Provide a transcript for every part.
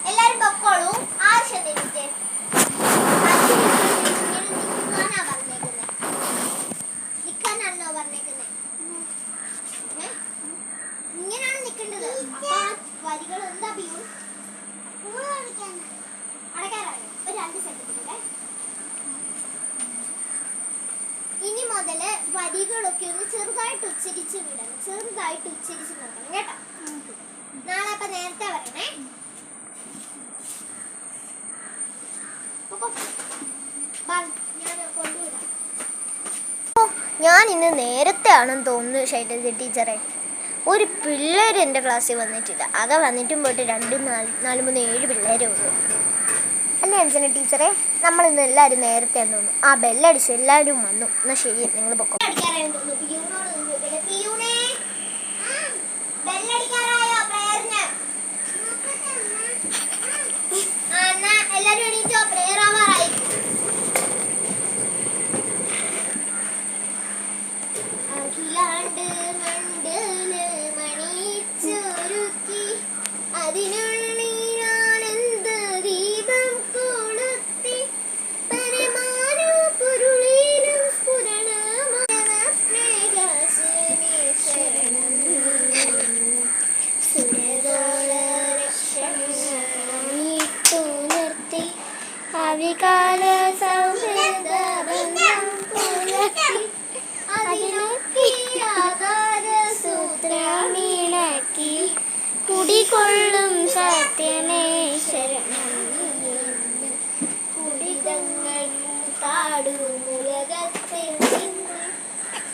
എല്ലാരും പൊക്കോളൂ. ആവശ്യം നിൽക്കാനാണോ പറഞ്ഞേക്കുന്നത്? ഇങ്ങനെയാണ് നിൽക്കേണ്ടത്. വരികൾ എന്താ പിയൂ? അടയ്ക്കാറായോ? ഒരു 2 സെക്കൻഡ്. ഇനി മുതല് വരികളൊക്കെ ഒന്ന് ചെറുതായിട്ട് ഉച്ചരിച്ച് വിടണം. ചെറുതായിട്ട് ഉച്ചരിച്ച് നോക്കണം കേട്ടോ. നാളെ അപ്പൊ നേരത്തെ പറയണേ. ഞാൻ ഇന്ന് നേരത്തെ ആണെന്ന് തോന്നുന്നു ശൈലജ ടീച്ചറെ. ഒരു പിള്ളേർ എൻ്റെ ക്ലാസ്സിൽ വന്നിട്ടില്ല. ആകെ വന്നിട്ടും പോയിട്ട് 2, 4, 3, 7 പിള്ളേരേ ഉള്ളൂ. അല്ലേ അഞ്ജന ടീച്ചറെ? നമ്മളിന്ന് എല്ലാവരും നേരത്തെ തോന്നുന്നു. ആ ബെല്ലടിച്ചു, എല്ലാവരും വന്നു. എന്നാൽ ശരി, നിങ്ങൾ പൊക്കോ. എല്ലാവരും എണീറ്റോ? പ്രേയർ ആവാറായി. അഖിലാണ്ട് മണ്ഡല മണിച്ചൊരുക്കി അതിനുള്ളിലാനന്ദ ദീപം കൊളുത്തി പരമാനു പൊരുളിലും സ്ഫുരണമാനപ്രകാശനേ ശരണം സുരതോള രക്ഷണീട്ടുണർത്തി അവികാല സൗഹൃദബന്ധം പുലർത്തി സൂത്രമിളക്കി കുടികൊള്ളും സത്യമേ ശരണം. കുടിതങ്ങൾ താടുമുലകത്തെ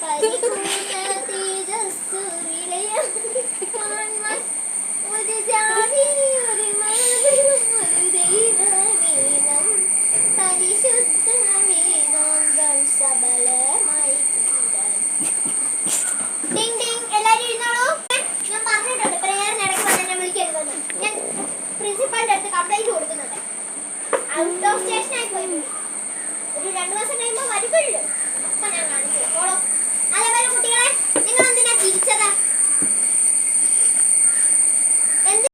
പരിപൂർണ തേജസ്സു വിളയം കാണാൻ ഒരു ജാതി ഒരു മതം ഒരു ദൈവവേദം പരിശുദ്ധ വേദാന്തം സബലമായി. എല്ലാരും ഇരുന്നോളൂ. ഞാൻ പറഞ്ഞിട്ടുണ്ട് പ്രേയറിനിടയ്ക്ക് വന്ന് എന്നെ വിളിക്കരുതെന്ന്. ഞാൻ പ്രിൻസിപ്പാളിന്റെ അടുത്ത് കംപ്ലൈന്റ് കൊടുക്കുന്നുണ്ട്. ഔട്ട് ഓഫ് സ്റ്റേഷൻ ആയി പോയി. ഒരു 2 ദിവസം കഴിയുമ്പോൾ വരുമല്ലോ. അപ്പൊ ഞാൻ കാണിച്ചു.